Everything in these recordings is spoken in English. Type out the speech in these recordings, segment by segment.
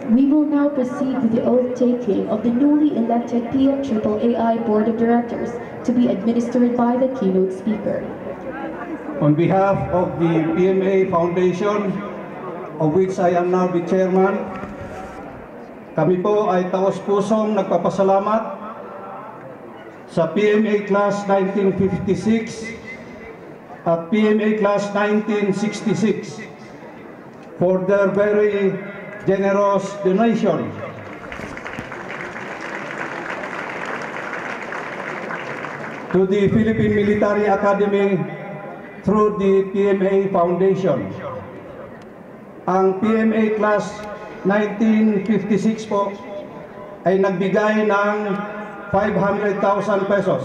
We will now proceed with the oath-taking of the newly elected PMAAI Board of Directors to be administered by the keynote speaker. On behalf of the PMA Foundation, of which I am now the chairman, kami po ay taos-pusong nagpapasalamat sa PMA Class 1956 at PMA Class 1966 for their very generous donation. To the Philippine Military Academy through the PMA Foundation. Ang PMA Class 1956 po ay nagbigay ng 500,000 pesos.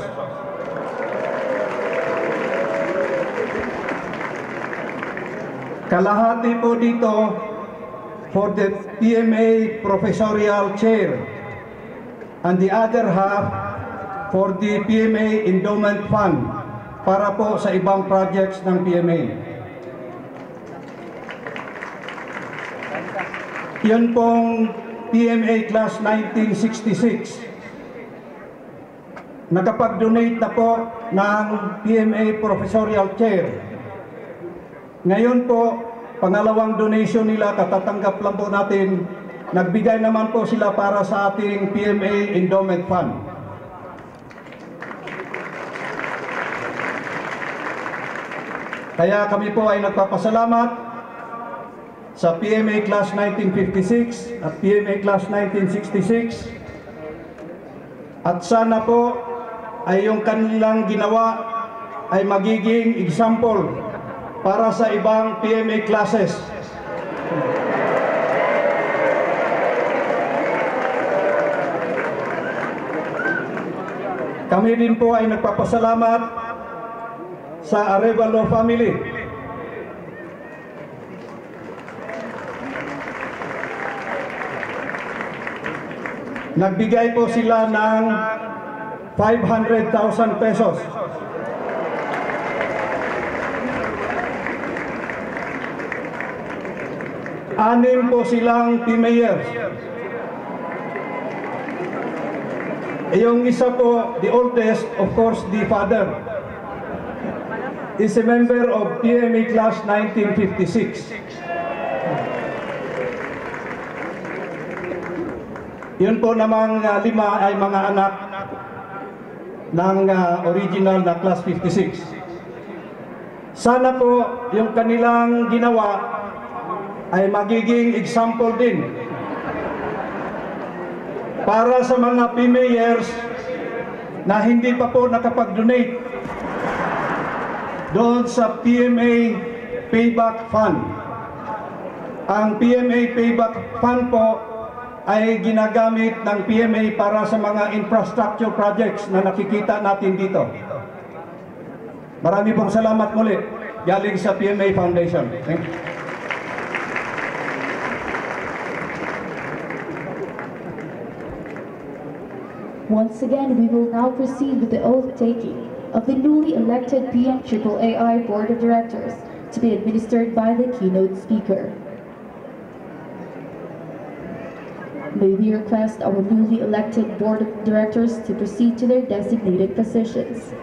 Kalahati po dito for the PMA Professorial Chair and the other half for the PMA Endowment Fund para po sa ibang projects ng PMA. Yun pong PMA Class 1966. Nakapag-donate na po ng PMA Professorial Chair. Ngayon po, pangalawang donation nila, katatanggap lang po natin, nagbigay naman po sila para sa ating PMA Endowment Fund. Kaya kami po ay nagpapasalamat sa PMA Class 1956 at PMA Class 1966 at sana po ay yung kanilang ginawa ay magiging example para sa ibang PMA classes. Kami din po ay nagpapasalamat sa Arevalo family. Nagbigay po sila ng 500,000 pesos. Anim po silang PMAers. Yung isa po, the oldest, of course, the father, is a member of PMA Class 1956. Yun po namang lima ay mga anak ng original na Class 56. Sana po yung kanilang ginawa ay magiging example din para sa mga PMAers na hindi pa po nakapag-donate doon sa PMA Payback Fund. Ang PMA Payback Fund po ay ginagamit ng PMA para sa mga infrastructure projects na nakikita natin dito. Marami pong salamat muli galing sa PMA Foundation. Thank you. Once again, we will now proceed with the oath-taking of the newly elected PMAAI Board of Directors to be administered by the keynote speaker. May we request our newly elected Board of Directors to proceed to their designated positions.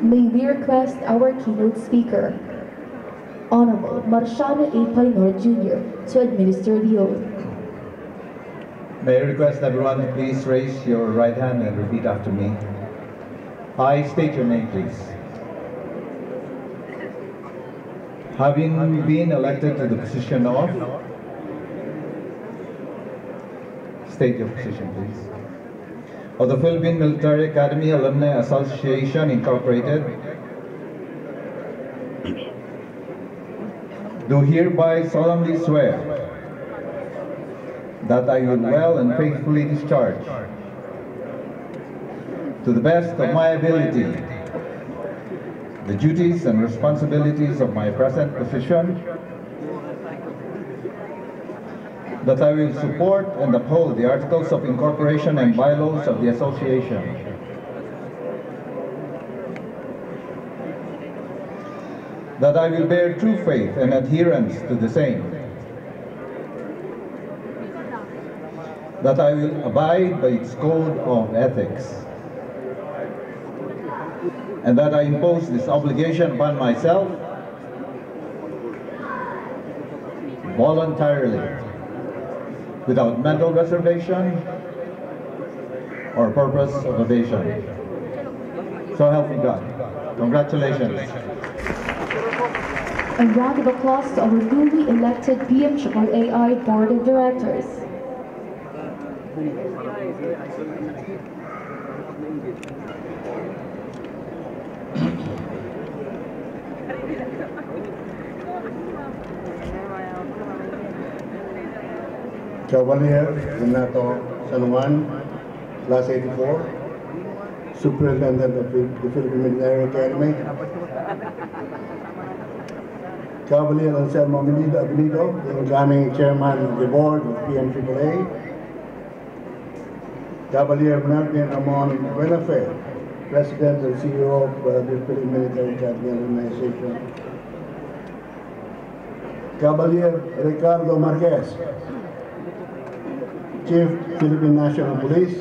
May we request our keynote speaker, Honorable Marciano A. Painor Jr., to administer the oath. May I request everyone to please raise your right hand and repeat after me. I state your name, please. Having been elected to the position of, state your position please, of the Philippine Military Academy Alumni Association Incorporated, do hereby solemnly swear that I will well and faithfully discharge, to the best of my ability, the duties and responsibilities of my present position, that I will support and uphold the Articles of Incorporation and bylaws of the Association, that I will bear true faith and adherence to the same, that I will abide by its code of ethics, and that I impose this obligation upon myself voluntarily, without mental reservation or purpose of evasion. So help me God. Congratulations. A round of applause to our newly elected PMAAI Board of Directors. Cavalier Renato San Juan, Class 84, Superintendent of the Philippine Military Academy. Cavalier Anselmo Abinido, the incoming Chairman of the Board of PMAAI. Cavalier Melvin Ramon Buenafe, President and CEO of the Philippine Military Academy Organization. Cavalier Ricardo Marquez, Chief Philippine National Police.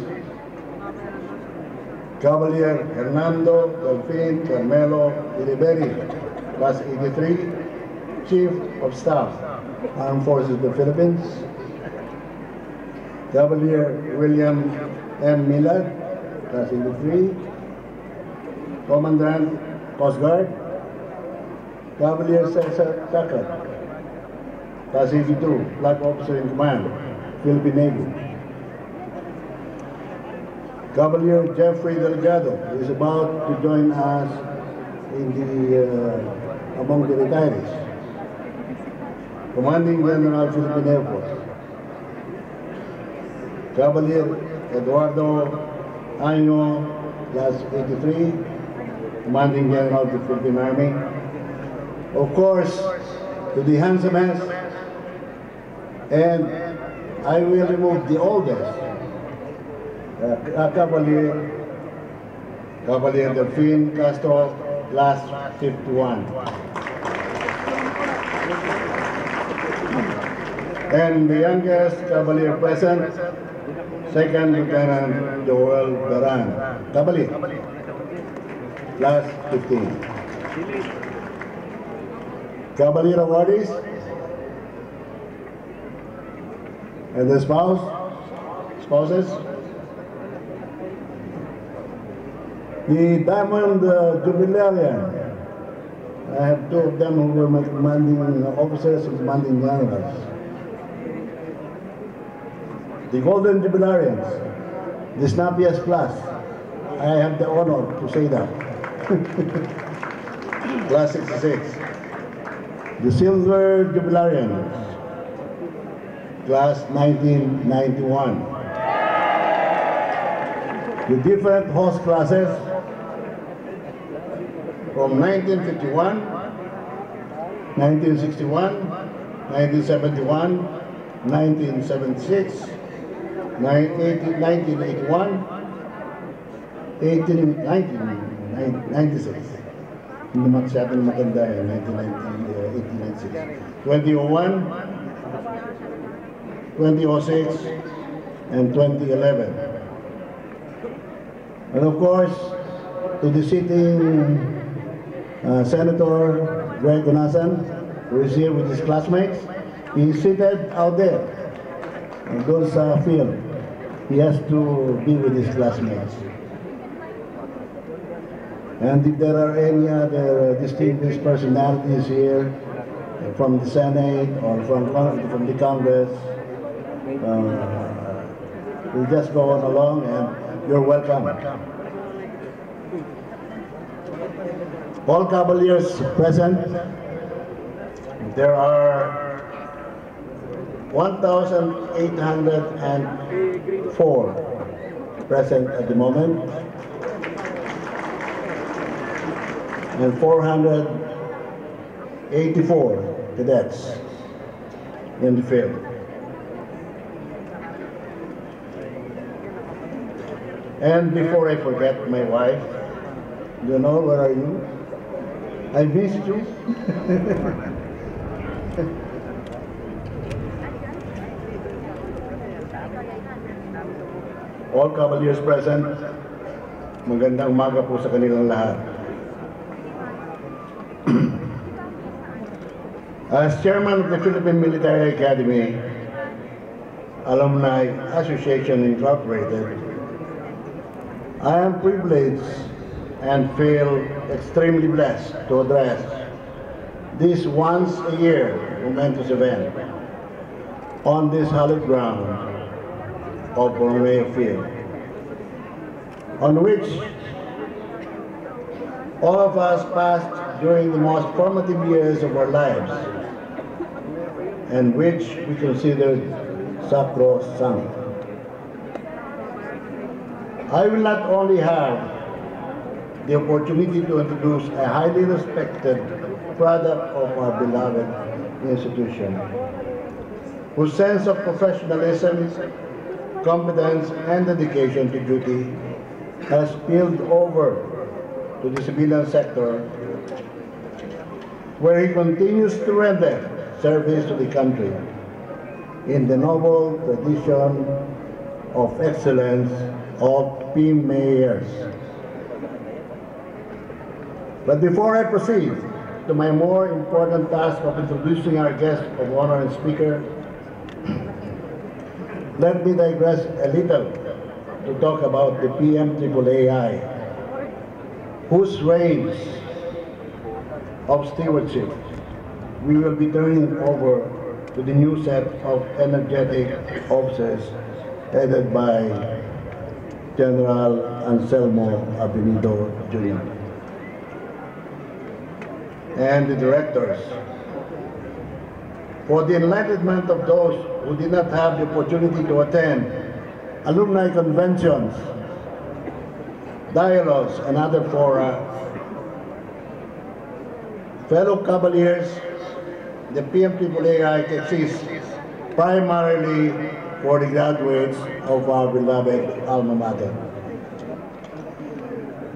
Cavalier Hernando Delfin Carmelo Iliberi, Class 83, Chief of Staff, Armed Forces of the Philippines. Cavalier William M. Millard, Class 83, Commandant, Coast Guard. Cavalier Cesar Tacat, Class 82, Flag Officer in Command, Philippine Navy. Cavalier Jeffrey Delgado is about to join us in the among the retirees. Commanding General Philippine Air Force. Cavalier Eduardo Año, Class 83, Commanding General of the Philippine Army. Of course, to the handsomest, and I will remove the oldest, Cavalier Delfin Castro, Class 51. And the youngest Cavalier present, Second Lieutenant Joel Beran, Cavalier, Class 15. Cavalier awardees and the spouses. The Diamond Jubilarian, I have two of them who were my commanding officers and commanding generals. The Golden Jubilarians, the Snappiest Plus, I have the honor to say that. Class 66. The Silver Jubilarians, Class 1991. The different host classes from 1951, 1961, 1971, 1976, 1981, 1996. Hindi masyadong maganda eh, 1896. 2001, 2006, and 2011. And of course, to the sitting Senator Greg Onasan, who is here with his classmates. He is seated out there in those field. He has to be with his classmates. And if there are any other distinguished personalities here, from the Senate or from the Congress. We'll just go on along, and you're welcome. All Cavaliers present, there are 1,804 present at the moment, and 484 cadets in the field. And before I forget my wife, you know, where are you? I missed you. All Cavaliers present, magandang umaga po sa kanilang lahat. As chairman of the Philippine Military Academy Alumni Association Incorporated, I am privileged and feel extremely blessed to address this once-a-year momentous event on this hallowed ground of Borromeo Field, on which all of us passed during the most formative years of our lives, and which we considered sacrosanct. I will not only have the opportunity to introduce a highly respected product of our beloved institution, whose sense of professionalism, competence, and dedication to duty has spilled over to the civilian sector, where he continues to render service to the country in the noble tradition of excellence of PMAers. But before I proceed to my more important task of introducing our guest of honor and speaker, let me digress a little to talk about the PMAAI, whose reins of stewardship we will be turning over to the new set of energetic officers headed by General Anselmo Abinido Jr. and the directors. For the enlightenment of those who did not have the opportunity to attend alumni conventions, dialogues, and other fora, fellow Cavaliers, the PMAAI exists primarily for the graduates of our beloved alma mater.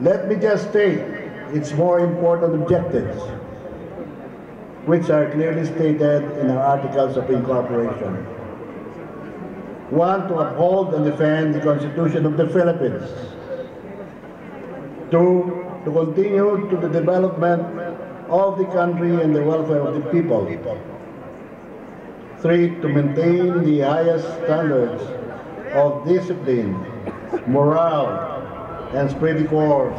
Let me just state its more important objectives, which are clearly stated in our Articles of Incorporation. 1, to uphold and defend the Constitution of the Philippines. 2, to continue to the development of the country and the welfare of the people. 3, to maintain the highest standards of discipline, morale, and esprit de corps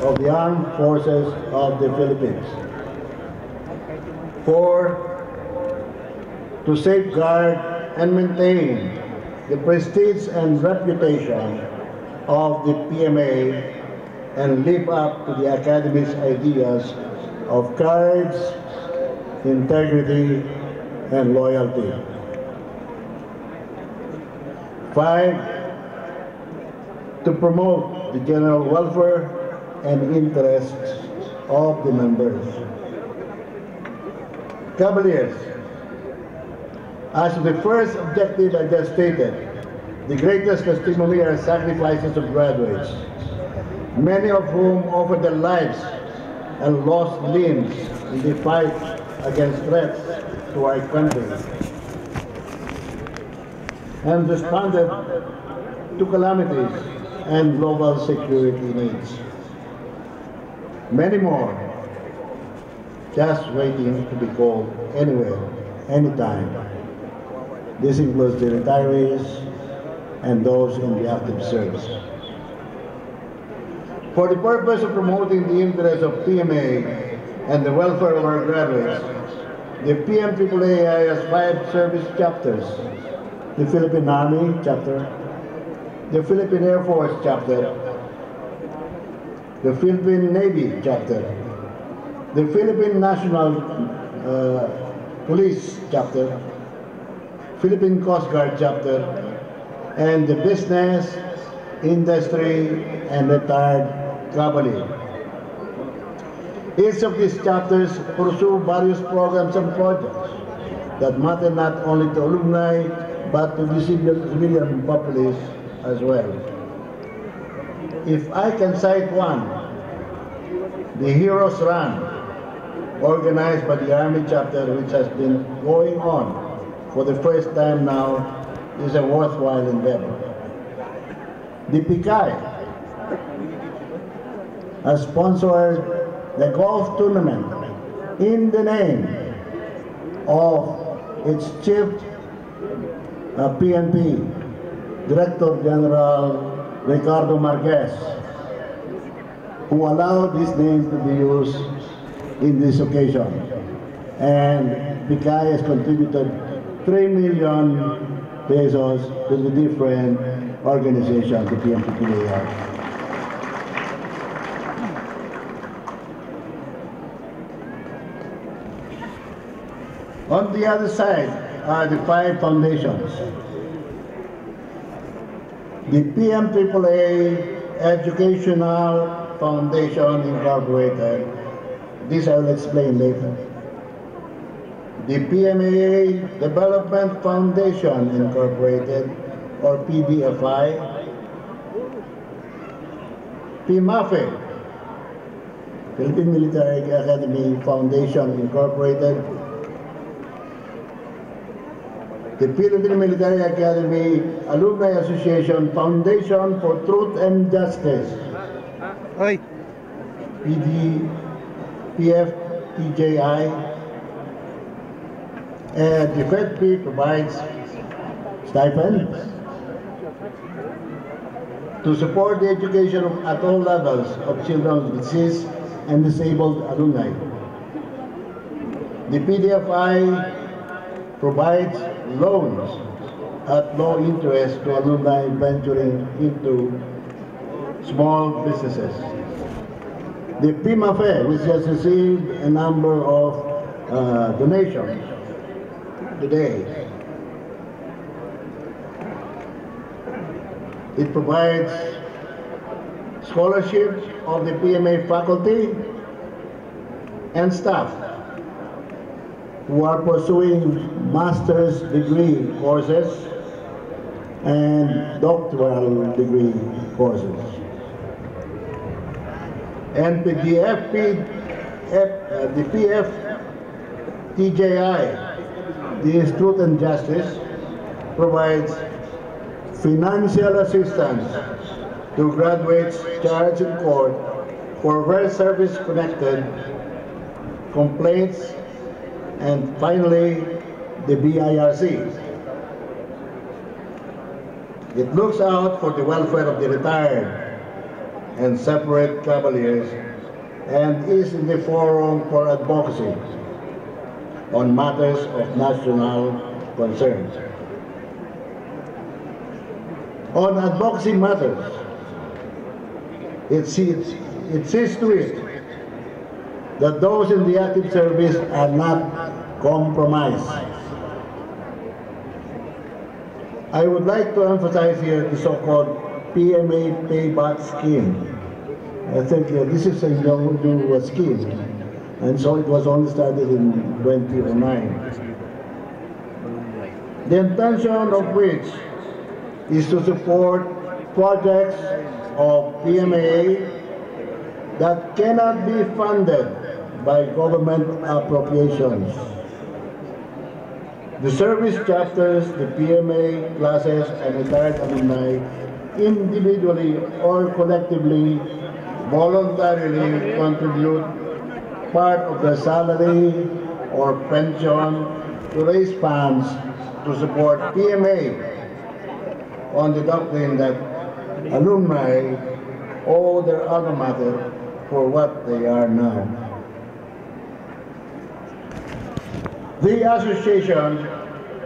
of the armed forces of the Philippines. 4, to safeguard and maintain the prestige and reputation of the PMA and live up to the Academy's ideas of courage, integrity, and loyalty. 5, to promote the general welfare and interests of the members. Cavaliers, as to the first objective I just stated, the greatest testimony are sacrifices of graduates, many of whom offered their lives and lost limbs in the fight against threats to our country, and responded to calamities and global security needs. Many more just waiting to be called anywhere, anytime. This includes the retirees and those in the active service. For the purpose of promoting the interests of PMA and the welfare of our graduates, The PMAAI has 5 service chapters. The Philippine Army chapter, the Philippine Air Force chapter, the Philippine Navy chapter, the Philippine National Police chapter, Philippine Coast Guard chapter, and the Business, Industry, and Retired Traveling. Each of these chapters pursue various programs and projects that matter not only to alumni, but to the civilian populace as well. If I can cite one, the Heroes Run, organized by the Army chapter, which has been going on for the first time now, is a worthwhile endeavor. The PICAI has sponsored the golf tournament in the name of its chief PNP, Director General Ricardo Marquez, who allowed this name to be used in this occasion. And PICAI has contributed 3 million pesos to the different organizations, the PMPPAI. On the other side are the 5 foundations. The PMAAA Educational Foundation Incorporated. This I will explain later. The PMAA Development Foundation Incorporated, or PDFI. PMAFE, Philippine Military Academy Foundation Incorporated. The Philippine Military Academy Alumni Association Foundation for Truth and Justice. PFTJI. And the FEDP provides stipends to support the education at all levels of children with deceased and disabled alumni. The PDFI provides loans at low interest to alumni venturing into small businesses. The PMAFE, which has received a number of donations today, it provides scholarships of the PMA faculty and staff who are pursuing master's degree courses and doctoral degree courses. And the PFTJI, the Truth and Justice, provides financial assistance to graduates charged in court for very service-connected complaints. And finally, the BIRC. It looks out for the welfare of the retired and separate cavaliers and is in the forum for advocacy on matters of national concern. On advocacy matters, it sees to it that those in the active service are not compromised. I would like to emphasize here the so-called PMA payback scheme. I think this is a new scheme, and so it was only started in 2009. The intention of which is to support projects of PMAA that cannot be funded by government appropriations. The service chapters, the PMA classes, and retired alumni individually or collectively voluntarily contribute part of their salary or pension to raise funds to support PMA on the doctrine that alumni owe their alma mater for what they are now. The association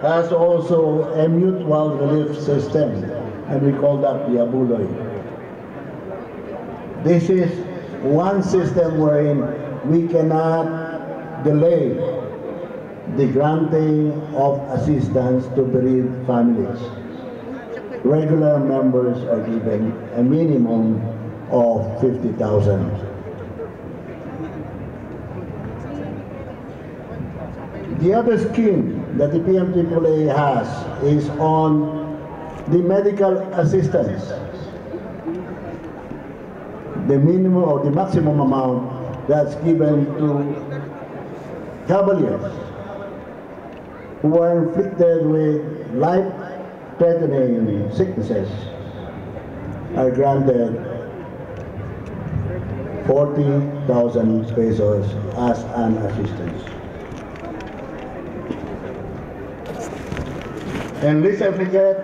has also a mutual relief system, and we call that the Abuloy. This is one system wherein we cannot delay the granting of assistance to bereaved families. Regular members are given a minimum of 50,000. The other scheme that the PMAAA has is on the medical assistance. The minimum or the maximum amount that's given to cavaliers who are inflicted with life-threatening sicknesses are granted 40,000 pesos as an assistance. And let's not forget,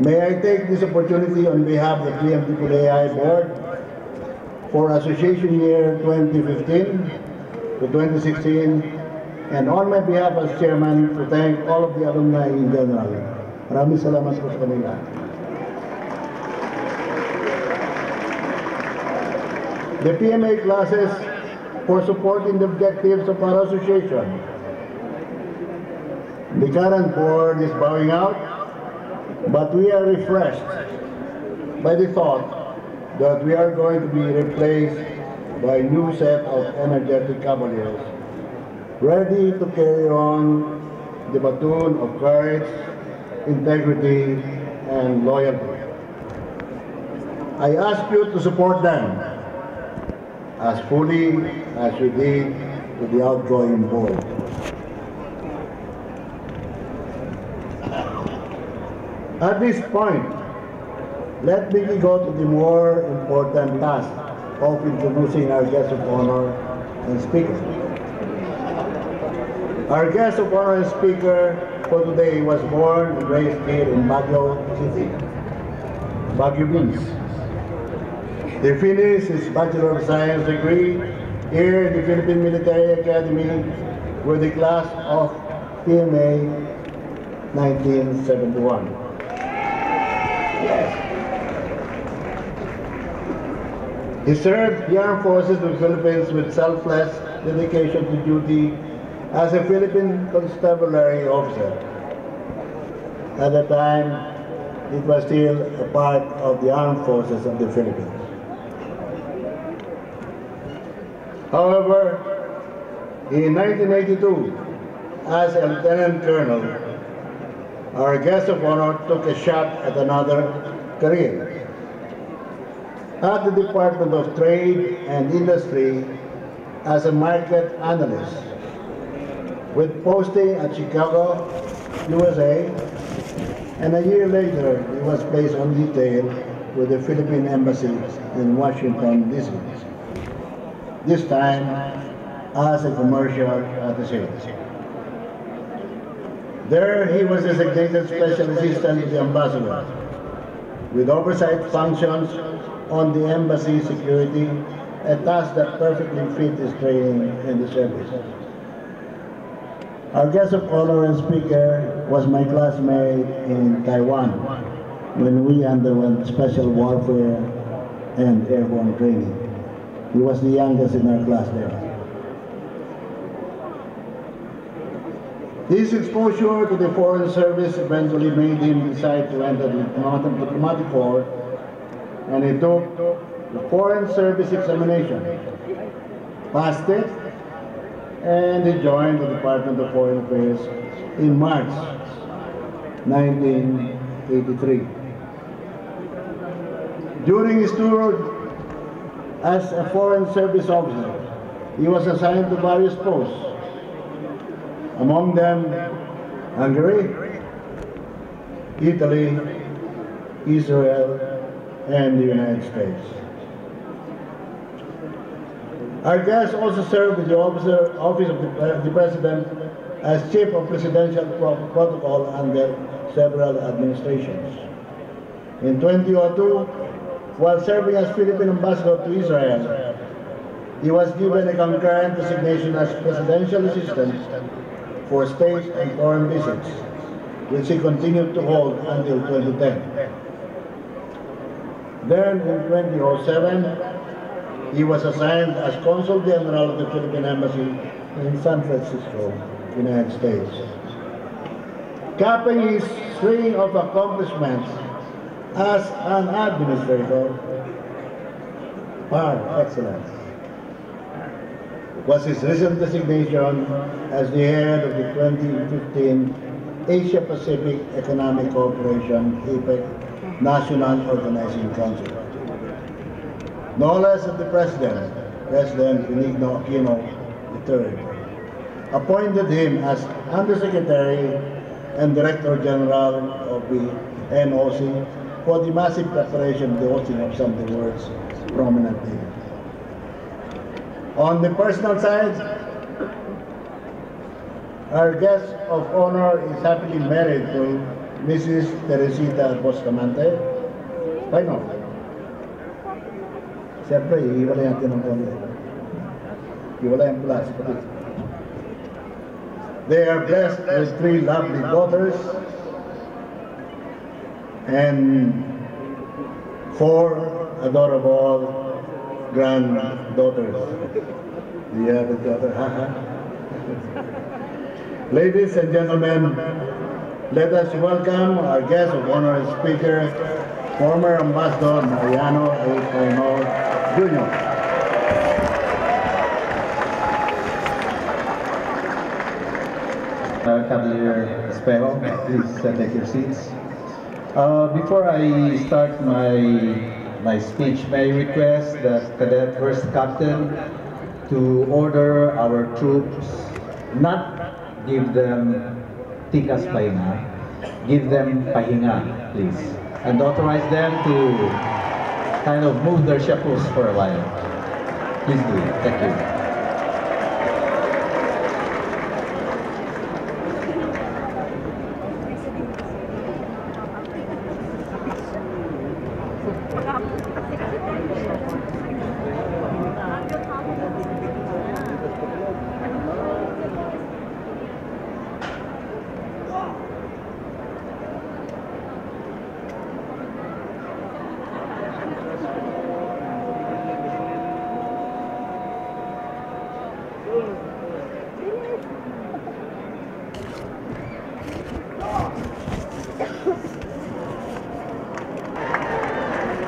may I take this opportunity on behalf of the PMAAA Board for Association Year 2015 to 2016, and on my behalf as Chairman to thank all of the alumni in general. Maraming salamat po sa kanila. The PMA classes for supporting the objectives of our association. The current board is bowing out, but we are refreshed by the thought that we are going to be replaced by a new set of energetic cavaliers, ready to carry on the baton of courage, integrity, and loyalty. I ask you to support them as fully as you did to the outgoing board. At this point, let me go to the more important task of introducing our guest of honor and speaker. Our guest of honor and speaker for today was born and raised here in Baguio City, Baguio Beans. He finished his Bachelor of Science degree here in the Philippine Military Academy with the class of PMA 1971. He served the Armed Forces of the Philippines with selfless dedication to duty as a Philippine Constabulary officer. At the time, it was still a part of the Armed Forces of the Philippines. However, in 1982, as a Lieutenant Colonel, our guest of honor took a shot at another career. At the Department of Trade and Industry as a market analyst, with posting at Chicago, USA, and a year later he was placed on detail with the Philippine Embassy in Washington, D.C. This time as a commercial attaché. There he was designated Special Assistant to the Ambassador, with oversight functions on the embassy security, a task that perfectly fit his training in the service. Our guest of honor and speaker was my classmate in Taiwan when we underwent special warfare and airborne training. He was the youngest in our class there. His exposure to the Foreign Service eventually made him decide to enter the diplomatic corps, and he took the Foreign Service examination, passed it, and he joined the Department of Foreign Affairs in March 1983. During his tour as a Foreign Service officer, he was assigned to various posts, among them Hungary, Italy, Israel, and the United States. Our guest also served with the Office of the President as Chief of Presidential Protocol under several administrations. In 2002, while serving as Philippine Ambassador to Israel, He was given a concurrent designation as Presidential Assistant for State and Foreign Visits, which he continued to hold until 2010. Then in 2007, he was assigned as Consul General of the Philippine Embassy in San Francisco, United States. Capping his string of accomplishments as an administrator, par excellence, was his recent designation as the head of the 2015 Asia Pacific Economic Cooperation APEC National Organizing Council. No less than the President Benigno Aquino III, appointed him as Undersecretary and Director General of the NOC for the massive preparation of the hosting of some of the world's prominent leaders. On the personal side, our guest of honor is happily married to Mrs. Teresita Bustamante. Paano? Siyempre, iiwalay natin ng konti. Iiwalay ang plus. They are blessed with 3 lovely daughters and 4 adorable granddaughters. Do you have a daughter? Ladies and gentlemen, let us welcome our guest of honor and speaker, former Ambassador Mariano A. Paino Jr. Cavalier Espejo, please take your seats. Before I start my speech, may I request the Cadet First Captain to order our troops not give them tikas pahinga, give them pahinga, please, and authorize them to kind of move their shackles for a while. Please do it. Thank you.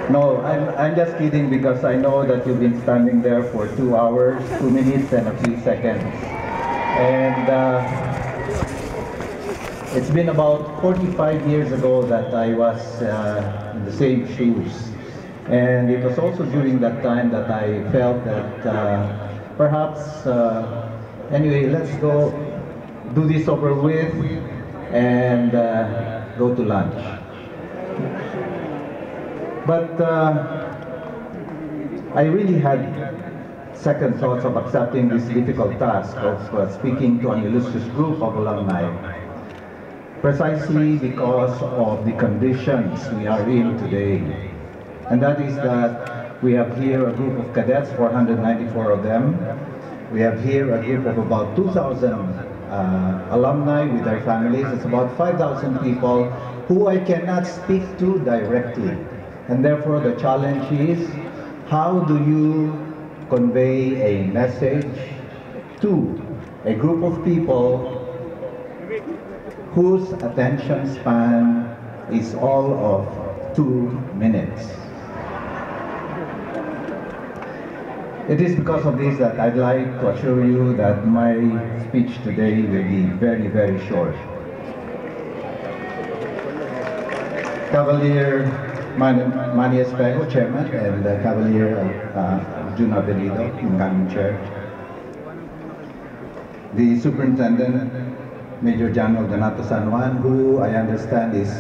No, I'm just kidding because I know that you've been standing there for 2 hours, 2 minutes and a few seconds. And it's been about 45 years ago that I was in the same shoes. And it was also during that time that I felt that perhaps, anyway, let's go do this over with and go to lunch. But I really had second thoughts of accepting this difficult task of speaking to an illustrious group of alumni, precisely because of the conditions we are in today. And that is that we have here a group of cadets, 494 of them. We have here a group of about 2,000 alumni with their families. It's about 5,000 people who I cannot speak to directly. And therefore the challenge is, how do you convey a message to a group of people whose attention span is all of 2 minutes? It is because of this that I'd like to assure you that my speech today will be very, very short. Cavalier Manny Espejo, Chairman, and Cavalier Juna Benito, incoming Chair. The Superintendent, Major General Donato San Juan, who I understand is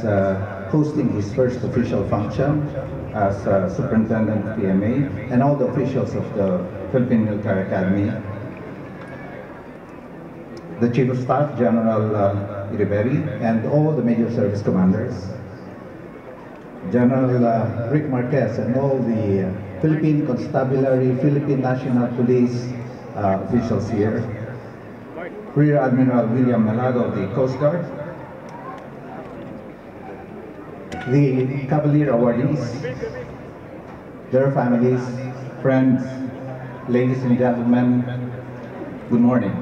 hosting his first official function as Superintendent of PMA, and all the officials of the Philippine Military Academy. The Chief of Staff, General Iriberi, and all the major service commanders. General Rick Marquez and all the Philippine Constabulary, Philippine National Police officials here, Rear Admiral William Malado of the Coast Guard, the Cavalier awardees, their families, friends, ladies and gentlemen, good morning.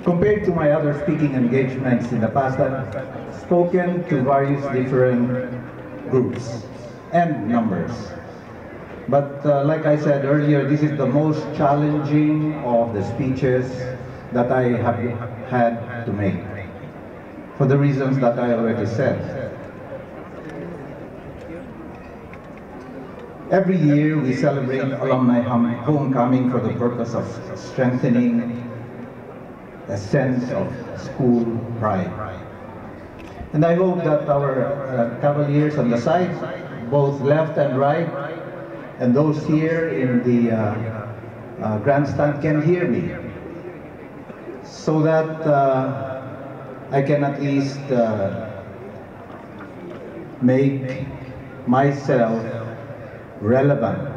Compared to my other speaking engagements in the past, I've spoken to various different groups and numbers. But like I said earlier, this is the most challenging of the speeches that I have had to make, for the reasons that I already said. Every year we celebrate alumni homecoming for the purpose of strengthening a sense of school pride. And I hope that our Cavaliers on the side, both left and right, and those here in the grandstand can hear me, so that I can at least make myself relevant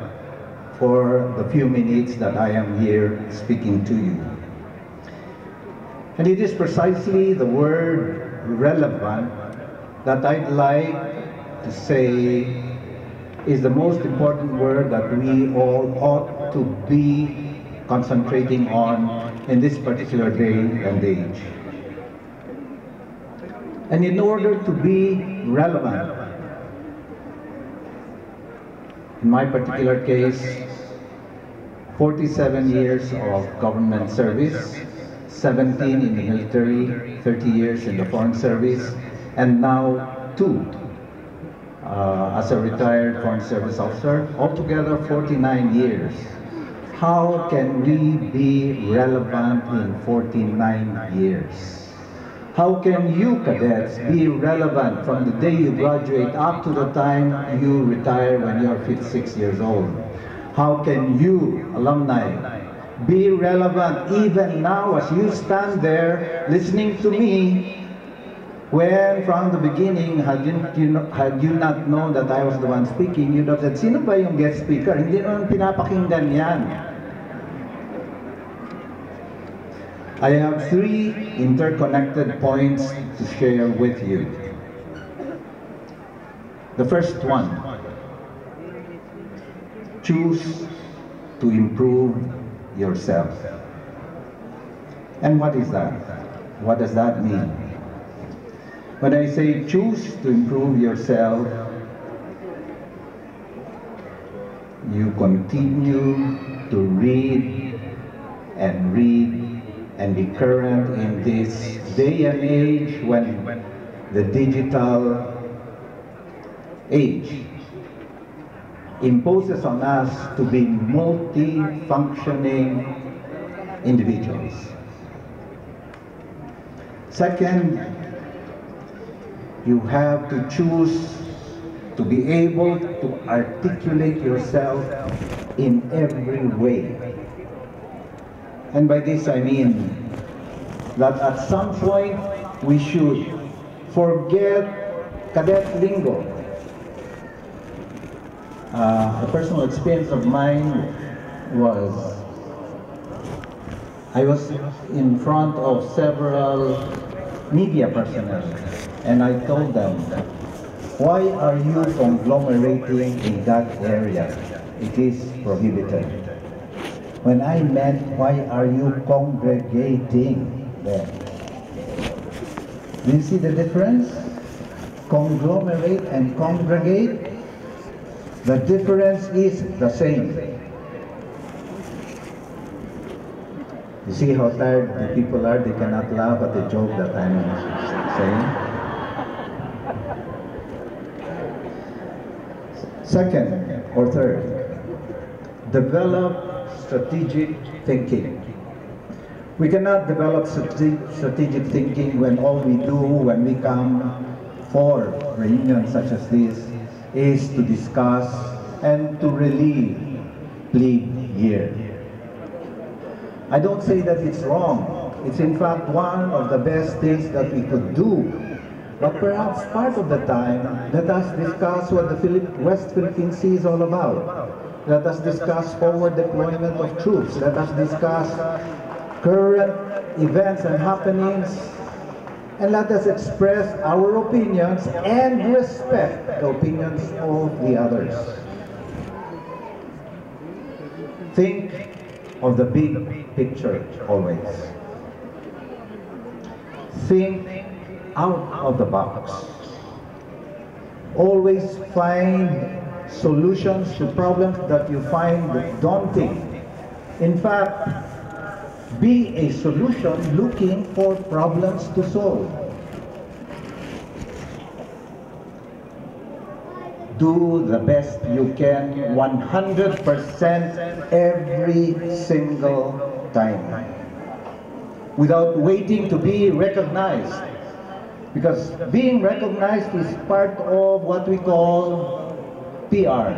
for the few minutes that I am here speaking to you. And it is precisely the word relevant that I'd like to say is the most important word that we all ought to be concentrating on in this particular day and age. And in order to be relevant, in my particular case, 47 years of government service, 17 in the military, 30 years in the foreign service, and now 2 as a retired foreign service officer, altogether 49 years. How can we be relevant in 49 years? How can you cadets be relevant from the day you graduate up to the time you retire when you're 56 years old? How can you, alumni, be relevant even now as you stand there listening to me, when from the beginning, had you not known that I was the one speaking, you'd have said, sino ba yung guest speaker? Hindi naman pinapakinggan yan. I have 3 interconnected points to share with you. The first one, choose to improve yourself. And what is that? What does that mean? When I say choose to improve yourself, you continue to read and be current in this day and age when the digital age imposes on us to be multi-functioning individuals. Second, you have to choose to be able to articulate yourself in every way. And by this I mean that at some point we should forget cadet lingo. A personal experience of mine was, I was in front of several media personnel, and I told them, why are you conglomerating in that area? It is prohibited. When I meant, why are you congregating there? Do you see the difference? Conglomerate and congregate, the difference is the same. You see how tired the people are? They cannot laugh at the joke that I'm saying. Second or third, develop strategic thinking. We cannot develop strategic thinking when all we do when we come for reunions such as this is to discuss and to relieve plebe year. I don't say that it's wrong. It's in fact one of the best things that we could do but perhaps part of the time, let us discuss what the West Philippine Sea is all about. Let us discuss forward deployment of troops. Let us discuss current events and happenings. And let us express our opinions and respect the opinions of the others. Think of the big picture always. Think out of the box. Always find solutions to problems that you find daunting. In fact, be a solution looking for problems to solve. Do the best you can 100% every single time, without waiting to be recognized. Because being recognized is part of what we call PR.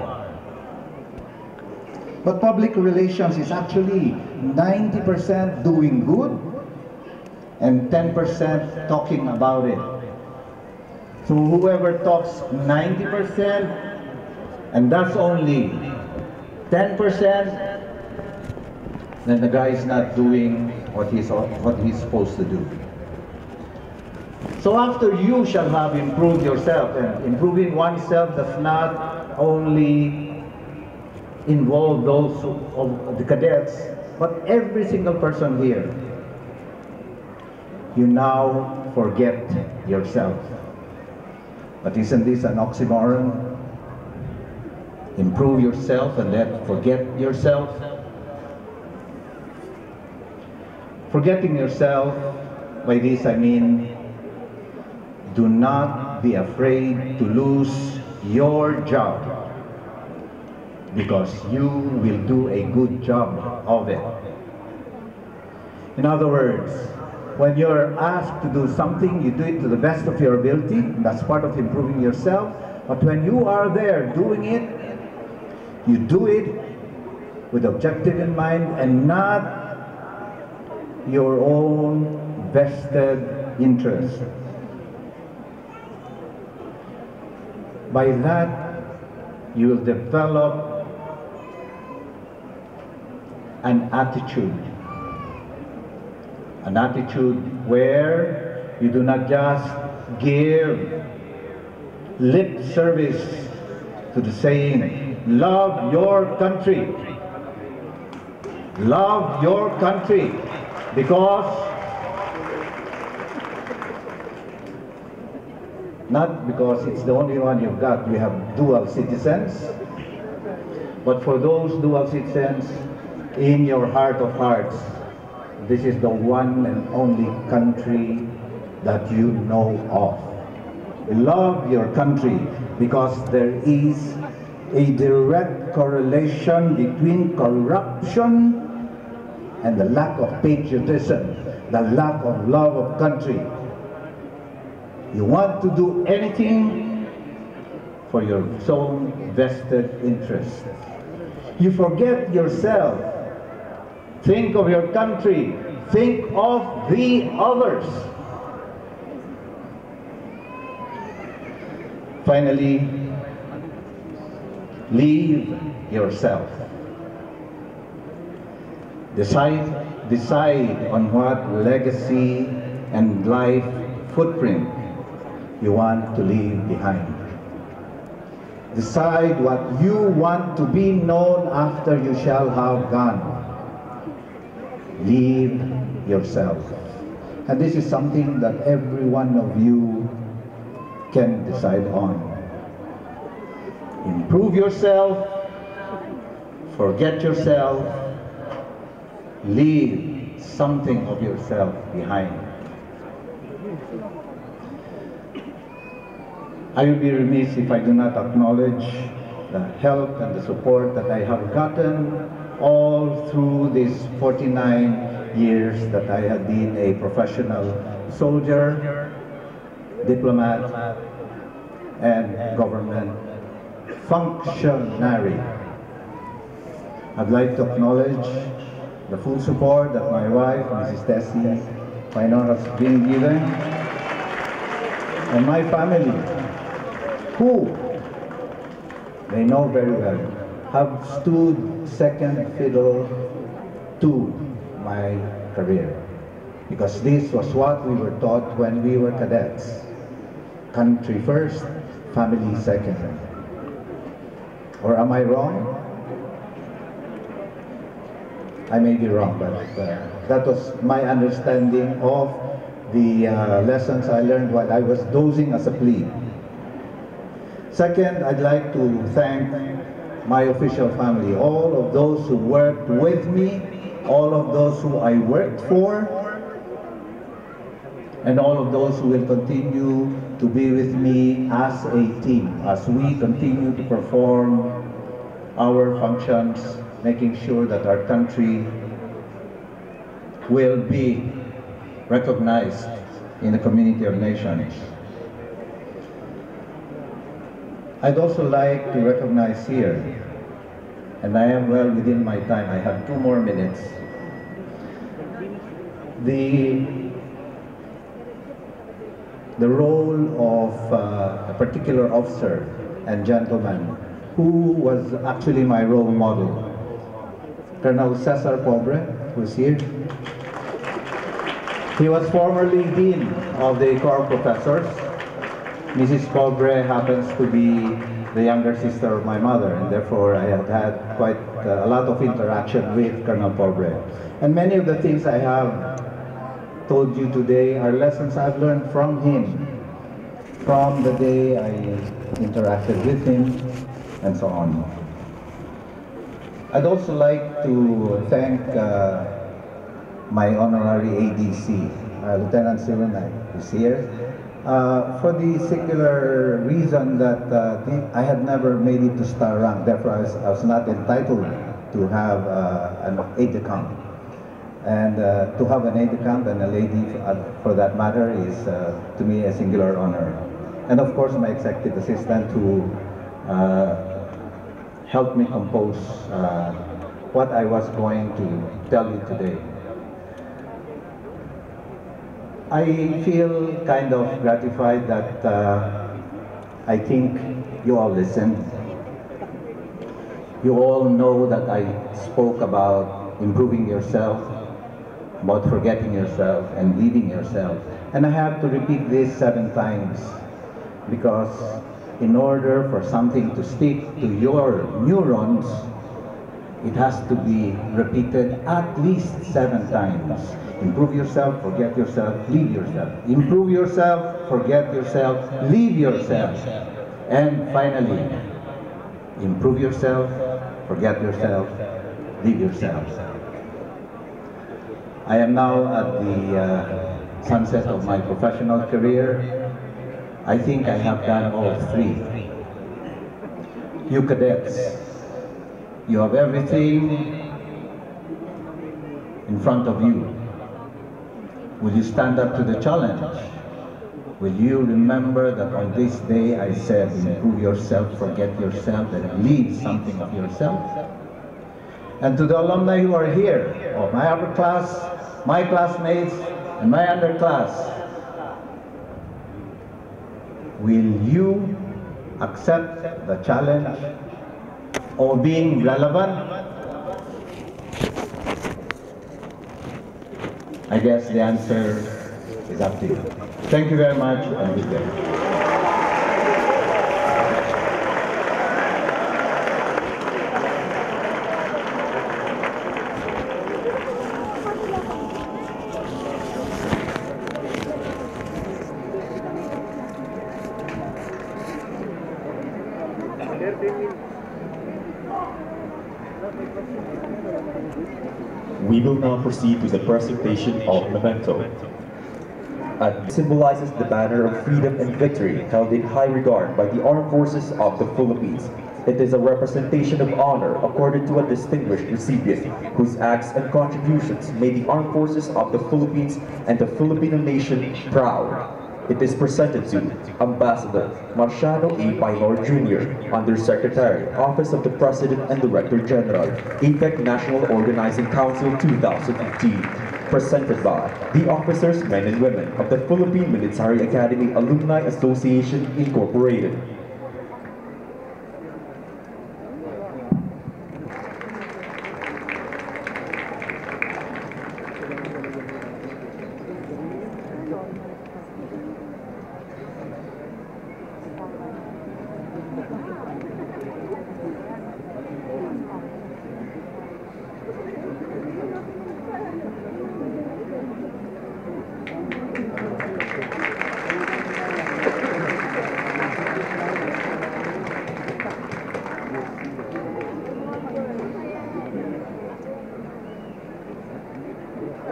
But public relations is actually 90% doing good and 10% talking about it. So whoever talks 90% and that's only 10%, then the guy is not doing what he's supposed to do. So after you shall have improved yourself, and improving oneself does not only involve those of the cadets, but every single person here, you now forget yourself. But isn't this an oxymoron? Improve yourself and then forget yourself. Forgetting yourself, by this I mean, do not be afraid to lose your job, because you will do a good job of it. In other words, when you're asked to do something, you do it to the best of your ability. That's part of improving yourself. But when you are there doing it, you do it with objective in mind and not your own vested interest. By that, you will develop an attitude where you do not just give lip service to the saying, love your country, because not because it's the only one you've got. We have dual citizens, but for those dual citizens, in your heart of hearts, this is the one and only country that you know of. Love your country, because there is a direct correlation between corruption and the lack of patriotism, the lack of love of country. You want to do anything for your own vested interest. You forget yourself. Think of your country. Think of the others. Finally, leave yourself. Decide on what legacy and life footprint you want to leave behind. Decide what you want to be known after you shall have gone. Leave yourself. And this is something that every one of you can decide on. Improve yourself, forget yourself, leave something of yourself behind. I will be remiss if I do not acknowledge the help and the support that I have gotten all through these 49 years that I have been a professional soldier, diplomat, and government functionary. I'd like to acknowledge the full support that my wife, Mrs. Tessie Painor, has been given. and my family, who they know very well, have stood second fiddle to my career. Because this was what we were taught when we were cadets. Country first, family second. Or am I wrong? I may be wrong, but that was my understanding of the lessons I learned while I was dozing as a plebe. Second, I'd like to thank my official family, all of those who worked with me, all of those who I worked for, and all of those who will continue to be with me as a team, as we continue to perform our functions, making sure that our country will be recognized in the community of nations. I'd also like to recognize here, and I am well within my time, I have 2 more minutes, the role of a particular officer and gentleman who was actually my role model, Colonel Cesar Pobre, who's here. He was formerly Dean of the Corps of Professors. Mrs. Pobre happens to be the younger sister of my mother, and therefore I have had quite a lot of interaction with Colonel Pobre. And many of the things I have told you today are lessons I've learned from him, from the day I interacted with him, and so on. I'd also like to thank my honorary ADC, Lieutenant Silenay, who's here, for the singular reason that I had never made it to star rank, therefore I was not entitled to have an aide-de-camp. And to have an aide-de-camp and a lady, for that matter, is to me a singular honor. And of course my executive assistant who helped me compose what I was going to tell you today. I feel kind of gratified that I think you all listened. You all know that I spoke about improving yourself, about forgetting yourself and leaving yourself. And I have to repeat this 7 times because in order for something to stick to your neurons, it has to be repeated at least 7 times. Improve yourself, forget yourself, leave yourself. Improve yourself, forget yourself, leave yourself. And finally, improve yourself, forget yourself, leave yourself. I am now at the sunset of my professional career. I think I have done all 3. You cadets, you have everything in front of you. Will you stand up to the challenge? Will you remember that on this day I said, improve yourself, forget yourself, and leave something of yourself? And to the alumni who are here, of my upper class, my classmates, and my underclass, will you accept the challenge of being relevant? I guess the answer is up to you. Thank you very much and good day. We will now proceed to the presentation of Memento. It symbolizes the banner of freedom and victory held in high regard by the Armed Forces of the Philippines. It is a representation of honor accorded to a distinguished recipient whose acts and contributions made the Armed Forces of the Philippines and the Filipino nation proud. It is presented to Ambassador Marciano A. Painor Jr., Undersecretary, Office of the President and Director General, APEC National Organizing Council 2015. presented by the officers, men and women of the Philippine Military Academy Alumni Association Incorporated.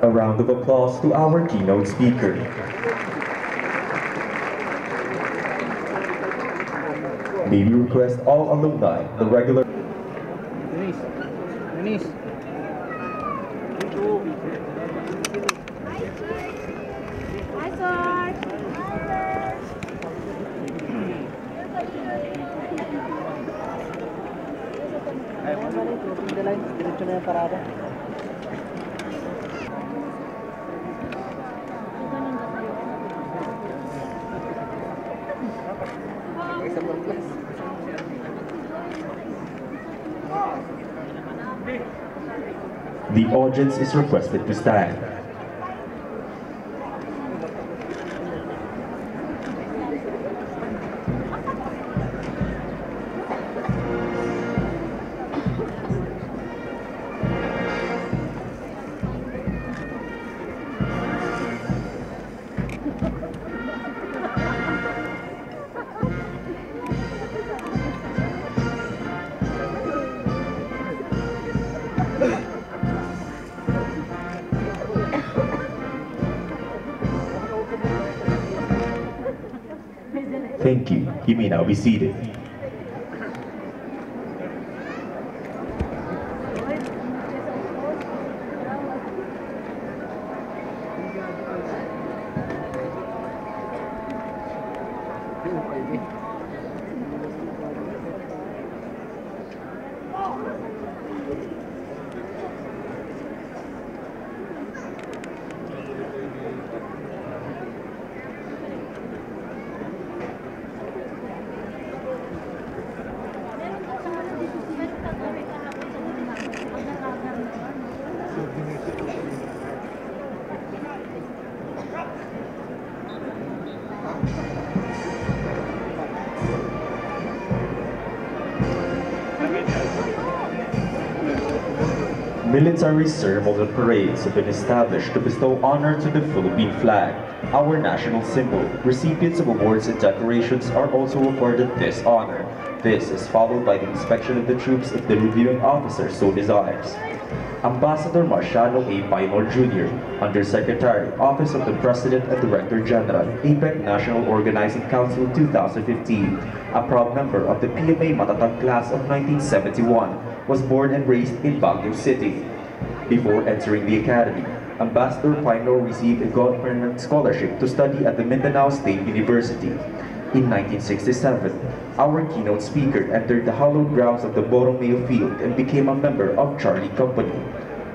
A round of applause to our keynote speaker. May we request all alumni, the regular... Denise. Hi, Sarge. Ay, mo balik, closing the line. Diretso na yung parada. The audience is requested to stand. Thank you. You may now be seated. Military ceremonial parades have been established to bestow honor to the Philippine flag, our national symbol. Recipients of awards and decorations are also awarded this honor. This is followed by the inspection of the troops if the reviewing officer so desires. Ambassador Marciano A. Painor Jr., Undersecretary, Office of the President and Director General, APEC National Organizing Council 2015, a proud member of the PMA Matatag class of 1971, was born and raised in Baguio City. Before entering the academy, Ambassador Painor received a government scholarship to study at the Mindanao State University. In 1967, our keynote speaker entered the hallowed grounds of the Borromeo Field and became a member of Charlie Company.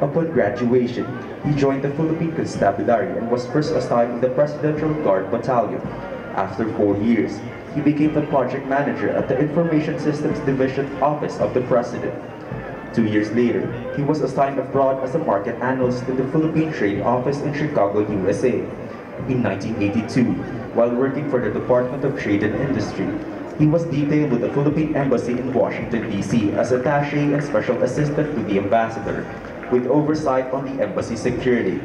Upon graduation, he joined the Philippine Constabulary and was first assigned in the Presidential Guard Battalion. After 4 years, he became the project manager at the Information Systems Division Office of the President. 2 years later, he was assigned abroad as a market analyst in the Philippine Trade Office in Chicago, USA. In 1982, while working for the Department of Trade and Industry, he was detailed with the Philippine Embassy in Washington, D.C. as attaché and special assistant to the ambassador, with oversight on the embassy security.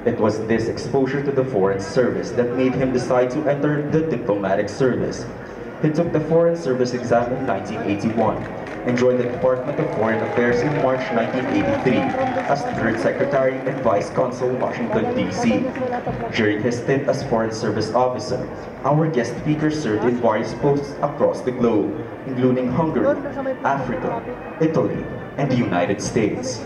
It was this exposure to the Foreign Service that made him decide to enter the diplomatic service. He took the Foreign Service exam in 1981 and joined the Department of Foreign Affairs in March 1983 as Third Secretary and Vice Consul, Washington, D.C. During his stint as Foreign Service Officer, our guest speaker served in various posts across the globe, including Hungary, Africa, Italy, and the United States.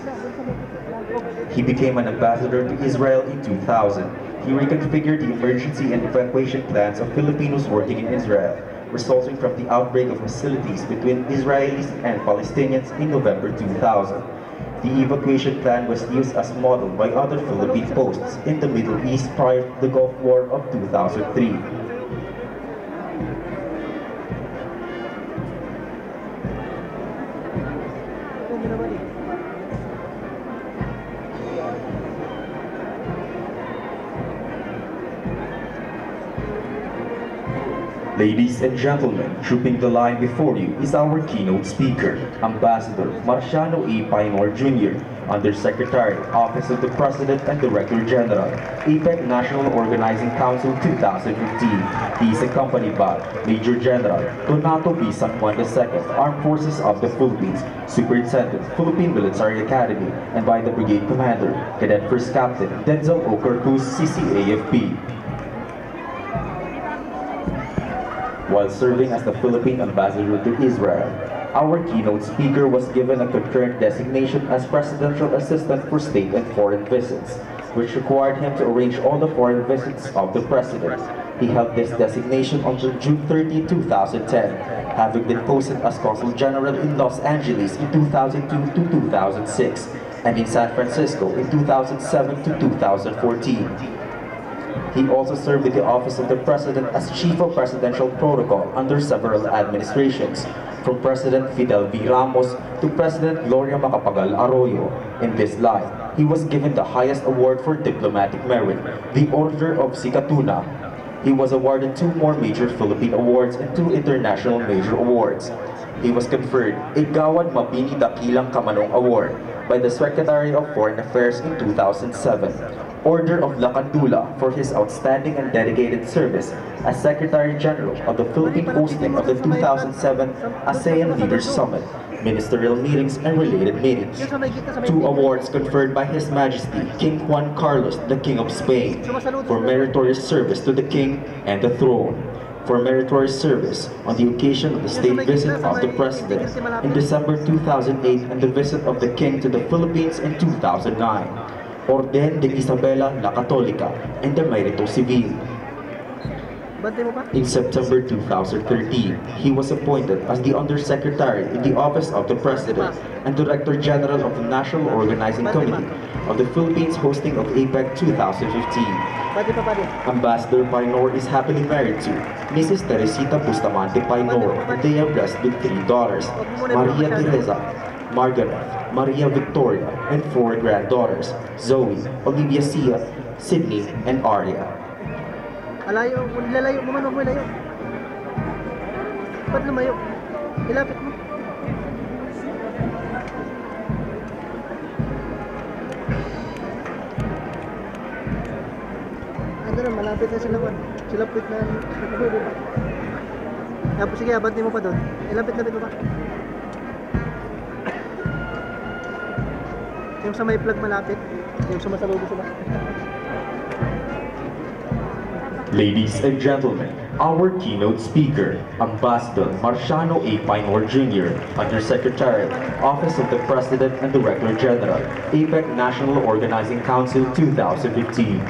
He became an ambassador to Israel in 2000. He reconfigured the emergency and evacuation plans of Filipinos working in Israel, resulting from the outbreak of hostilities between Israelis and Palestinians in November 2000. The evacuation plan was used as model by other Philippine posts in the Middle East prior to the Gulf War of 2003. Ladies and gentlemen, trooping the line before you is our keynote speaker, Ambassador Marciano A. Painor Jr., Undersecretary, Office of the President and Director General, APEC National Organizing Council 2015. He is accompanied by Major General Donato B. San Juan II, Armed Forces of the Philippines, Superintendent, Philippine Military Academy, and by the Brigade Commander, Cadet First Captain Denzel O. Cruz, CCAFP. While serving as the Philippine Ambassador to Israel, our keynote speaker was given a concurrent designation as Presidential Assistant for State and Foreign Visits, which required him to arrange all the foreign visits of the President. He held this designation until June 30, 2010, having been posted as Consul General in Los Angeles in 2002 to 2006, and in San Francisco in 2007 to 2014. He also served in the Office of the President as Chief of Presidential Protocol under several administrations, from President Fidel V. Ramos to President Gloria Macapagal Arroyo. In this life, he was given the highest award for diplomatic merit, the Order of Sikatuna. He was awarded 2 more major Philippine awards and 2 international major awards. He was conferred a Gawad Mabini Dakilang Kamanong Award by the Secretary of Foreign Affairs in 2007. Order of La Candula for his outstanding and dedicated service as Secretary General of the Philippine hosting of the 2007 ASEAN Leaders Summit, ministerial meetings, and related meetings. 2 awards conferred by His Majesty King Juan Carlos, the King of Spain, for meritorious service to the King and the throne. For meritorious service on the occasion of the state visit of the President in December 2008 and the visit of the King to the Philippines in 2009. Orden de Isabela la Católica and the Mérito Civil. In September 2013, he was appointed as the Undersecretary in the Office of the President and Director General of the National Organizing Committee of the Philippines hosting of APEC 2015. Ambassador Painor is happily married to Mrs. Teresita Bustamante Painor, and they are blessed with 3 daughters, Maria Teresa, Margaret, Maria Victoria, and 4 granddaughters, Zoe, Olivia Sia, Sydney, and Aria. Alayo, lalayo mo man, huwag mo layo. Ba't lumayo? Ilapit mo. Ando na, malapit na sila. Silapit na. Tapos sige, abanti mo pa doon. Ilapit-lapit mo pa. Yung sa may plug malapit, yung sumasaludo sila. Ladies and gentlemen, our keynote speaker, Ambassador Marciano A. Painor Jr., Undersecretary, Office of the President and Director General, APEC National Organizing Council 2015.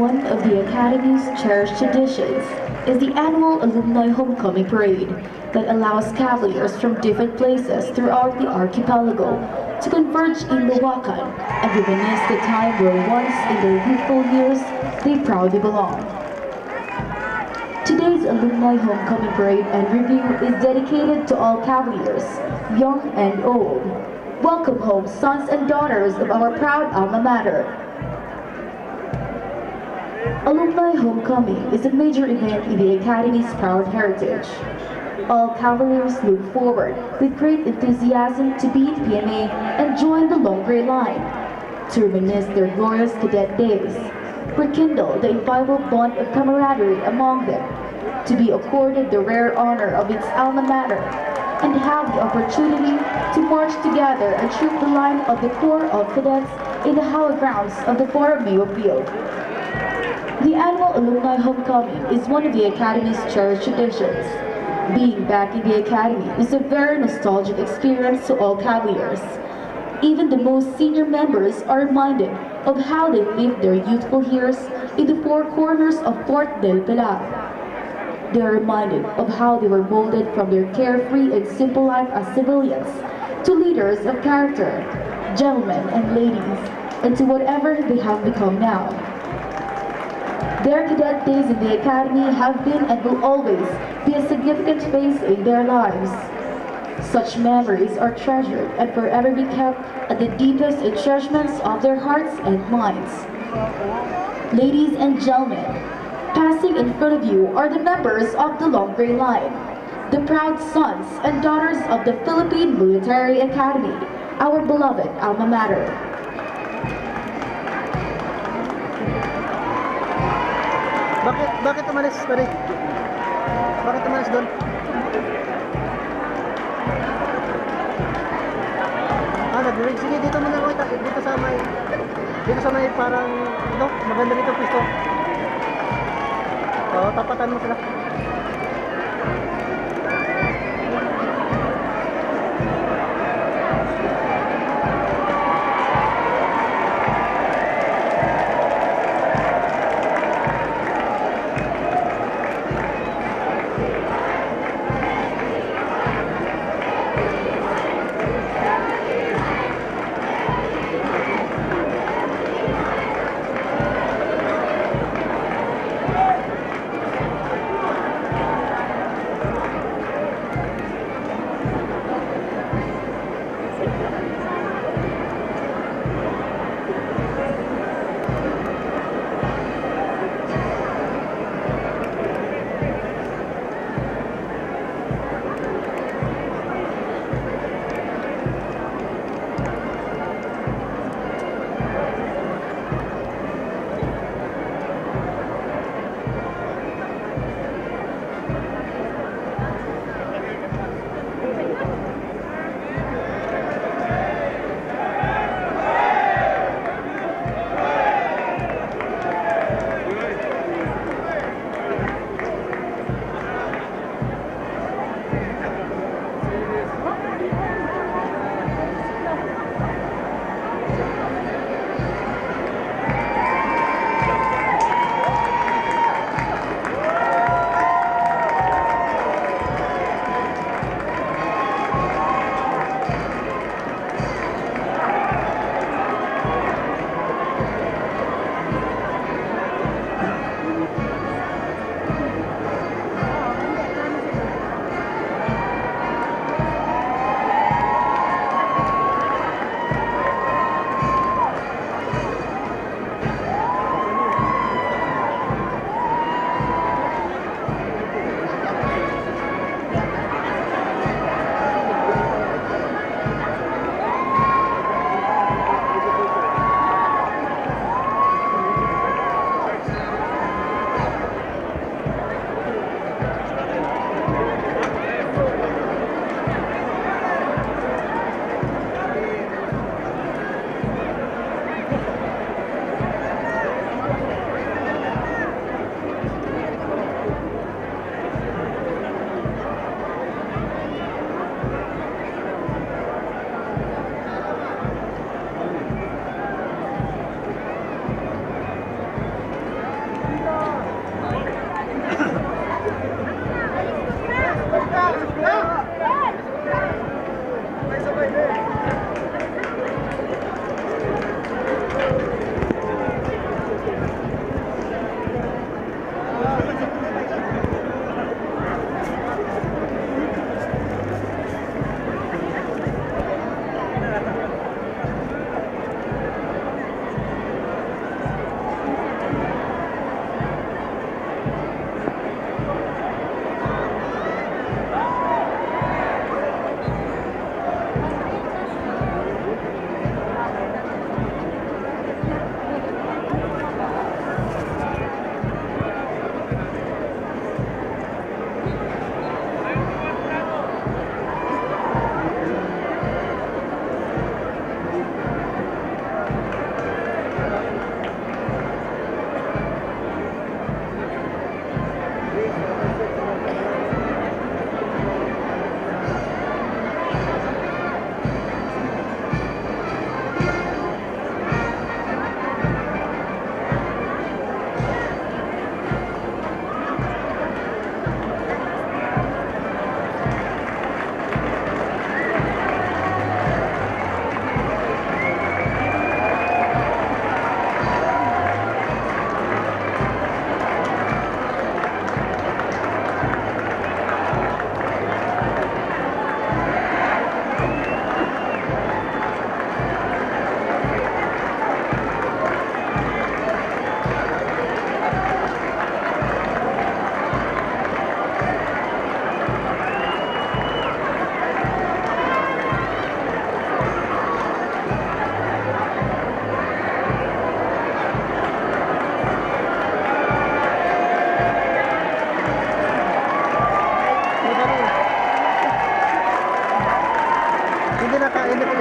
One of the Academy's cherished traditions is the annual Alumni Homecoming Parade that allows cavaliers from different places throughout the archipelago to converge in Luwakan and reminisce the time where once in their youthful years they proudly belonged. Today's Today's Alumni Homecoming Parade and Review is dedicated to all Cavaliers, young and old. Welcome home, sons and daughters of our proud alma mater. Alumni Homecoming is a major event in the Academy's proud heritage. All Cavaliers look forward with great enthusiasm to be in PMA and join the Long Gray Line, to reminisce their glorious cadet days, rekindle the inviolable bond of camaraderie among them, to be accorded the rare honor of its alma mater, and have the opportunity to march together and troop the line of the Corps of Cadets in the hallowed grounds of the Foro Mayo Field. The annual Alumni Homecoming is one of the Academy's cherished traditions. Being back in the Academy is a very nostalgic experience to all Cavaliers. Even the most senior members are reminded of how they lived their youthful years in the four corners of Fort del Pilar. They are reminded of how they were molded from their carefree and simple life as civilians to leaders of character, gentlemen and ladies, and to whatever they have become now. Their cadet days in the Academy have been and will always be a significant phase in their lives. Such memories are treasured and forever be kept at the deepest entrenchments of their hearts and minds. Ladies and gentlemen, passing in front of you are the members of the Long Gray Line, the proud sons and daughters of the Philippine Military Academy, our beloved alma mater. Bakit umalis, pare? Bakit umalis doon? Nag-rig. Sige, dito muna ako. Dito sa may parang, maganda dito pisto. Oo, tapatan mo sila.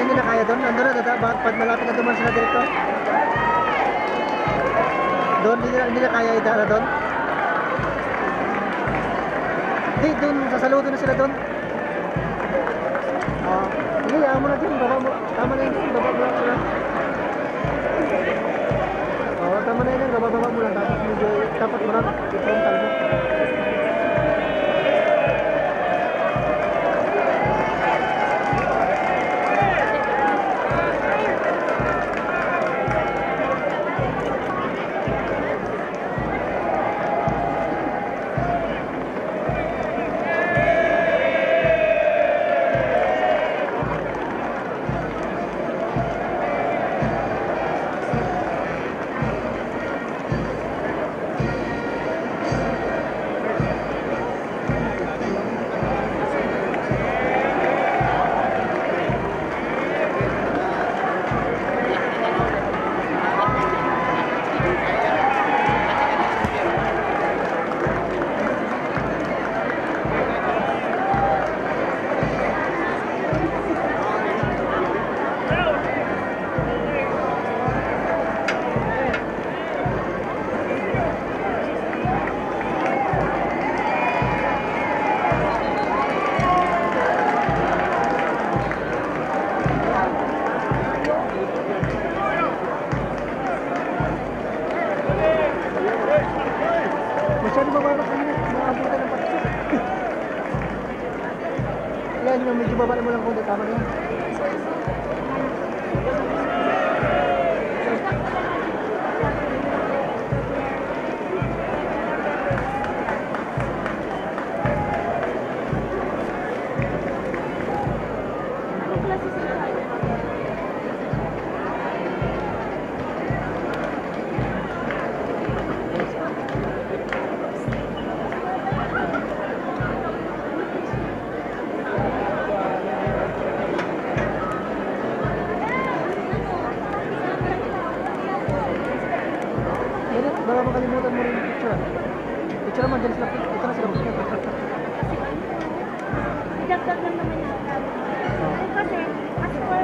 Hindi na kaya doon. Nandun na, pag malapit na duman sila direkto. Doon, hindi na kaya idara doon. Hindi, doon, sasaludo na sila doon. Hindi, ayaw mo na dyan, baba mo. Tama na yun, baba mo lang sila. Tama na yun, baba mo lang. Tapos medyo, dapat mo lang, i-frontal mo. Masyado baba na kami, maabutan ng patis. Yan yung medyo baba mo lang kung tama na yan. Baka makalimutan mo rin yung picture. Picture naman, dyan sila. Ito na sila. Dagdag lang naman yung kasi, as for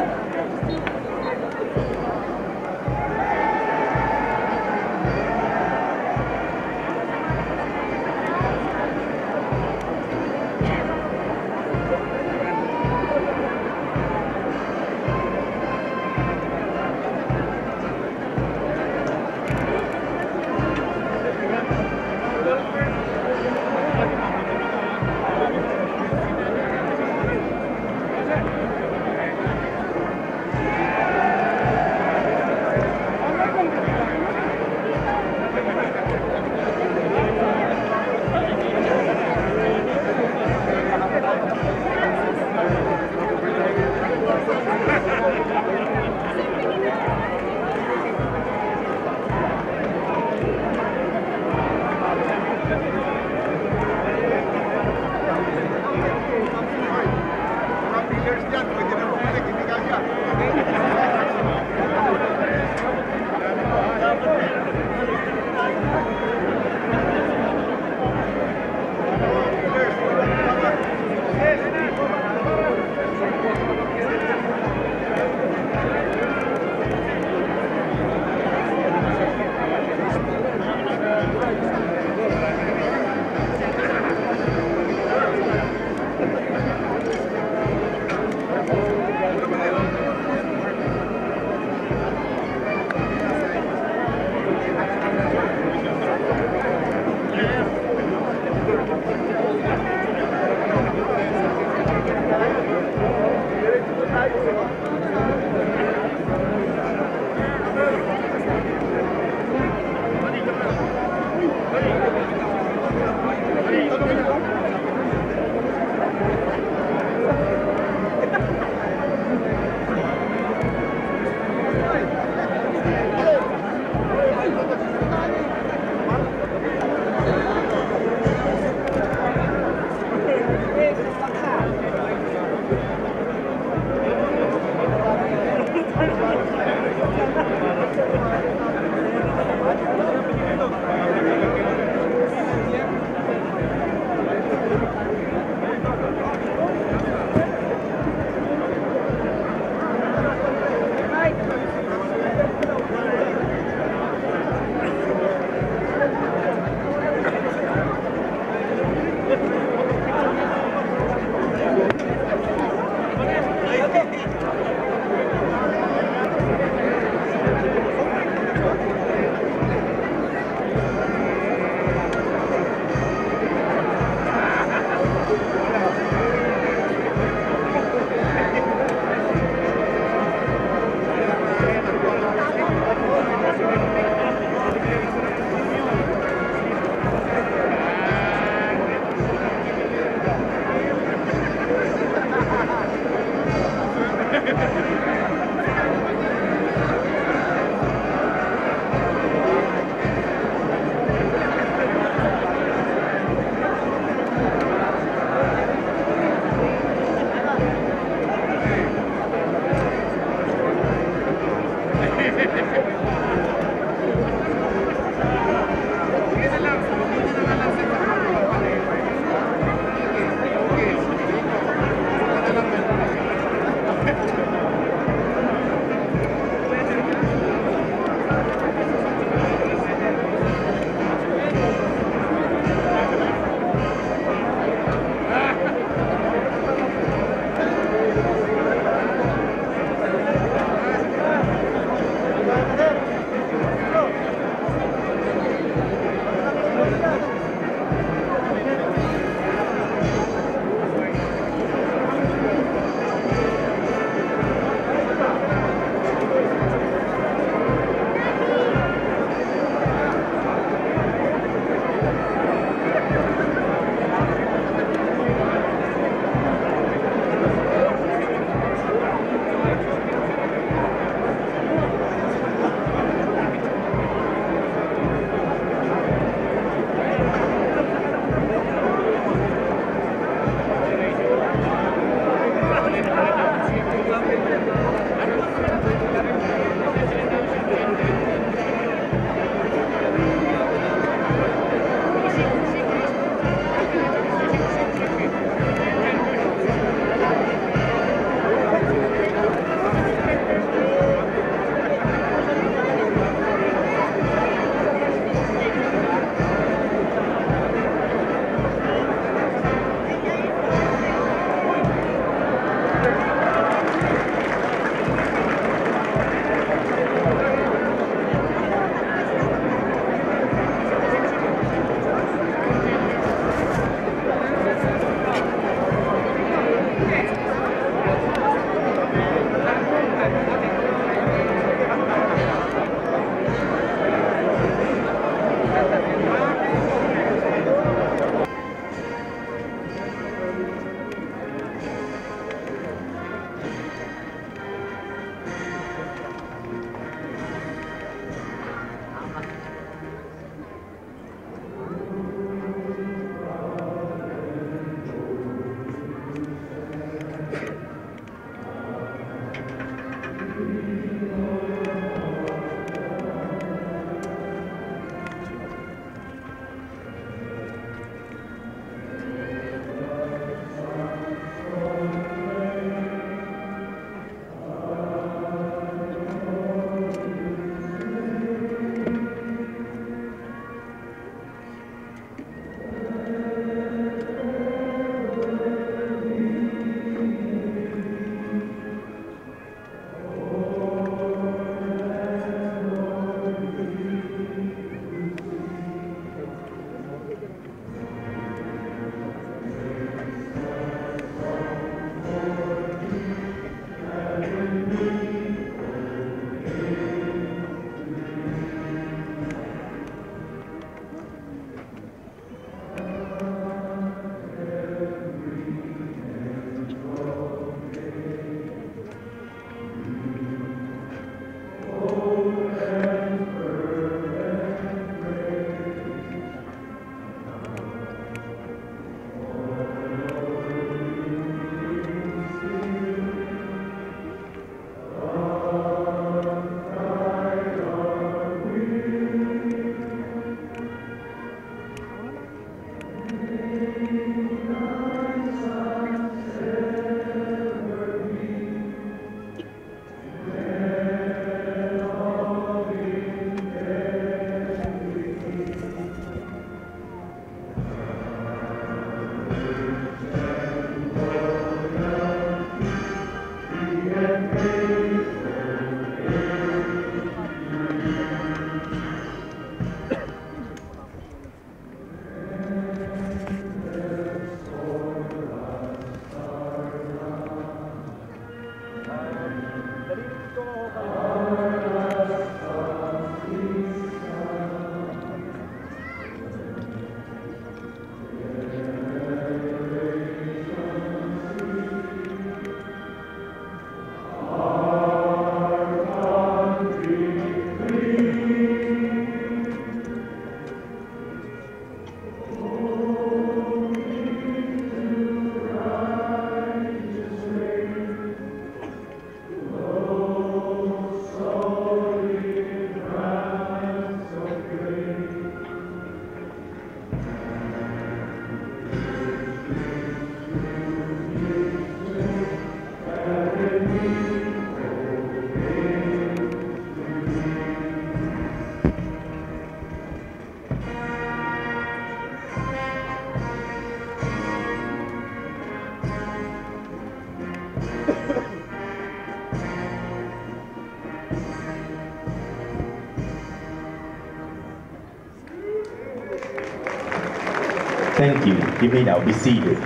Thank you. You may now be seated.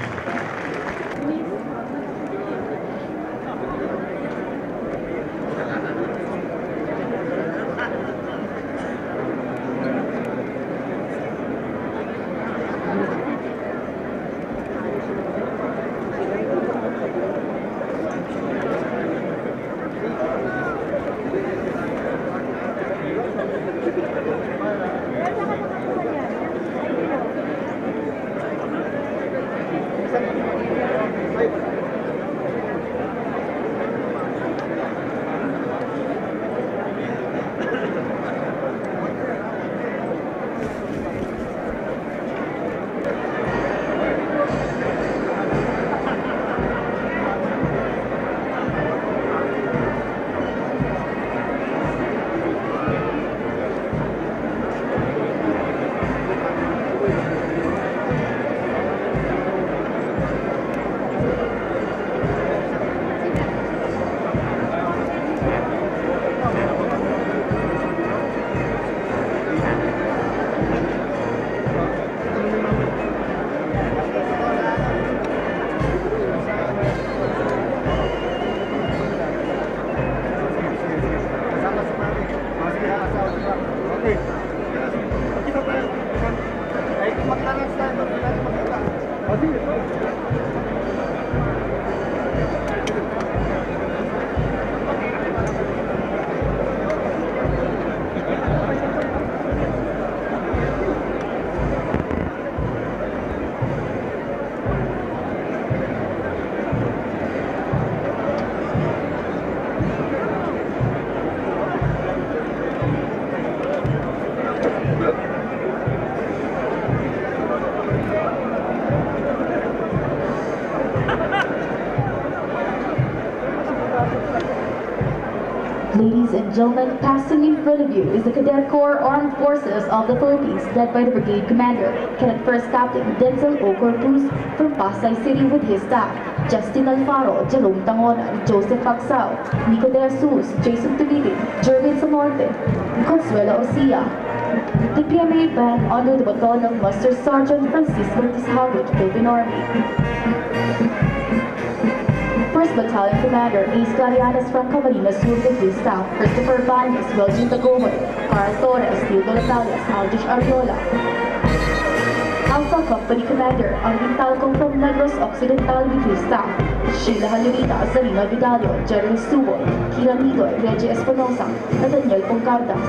Ladies and gentlemen, passing in front of you is the Cadet Corps Armed Forces of the Philippines, led by the Brigade Commander, Cadet First Captain Denzel O. Corpus from Pasay City with his staff, Justin Alfaro, Jerome Tangonan, Joseph Agsao, Nico De Jesus, Jason Tulitin, Jervin Samorte, and Consuelo Osia. The PMA band under the baton of Master Sergeant Francisco Tisjawit, Philippine Army. 1st Battalion Commander Ace Clarianes from Camarines Sur with his staff, Christopher Bañez, Belgian Tagomoy, Carl Torres, Tildo Natalias, Aldrich Ariola. Alpha Company Commander Alvin Talcong from Negros Occidental with his staff, Sheila Halurita, Zarina Vidalio, Gerald Subol, Kira Nidoy, Reggie Espinosa, and Daniel Pongcardas.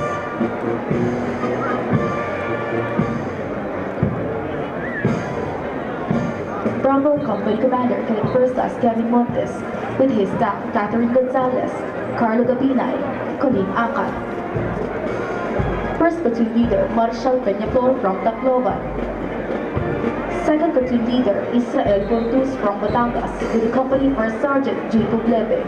Bravo Company Commander Cadet First Class Kevin Montes with his staff Catherine Gonzalez, Carlo Gabinay, Colin Akat. 1st Platoon Leader Marshal Peñaflor from Tacloban. 2nd Platoon Leader Israel Cortuz from Batangas with the Company First Sergeant Jacob Lebe.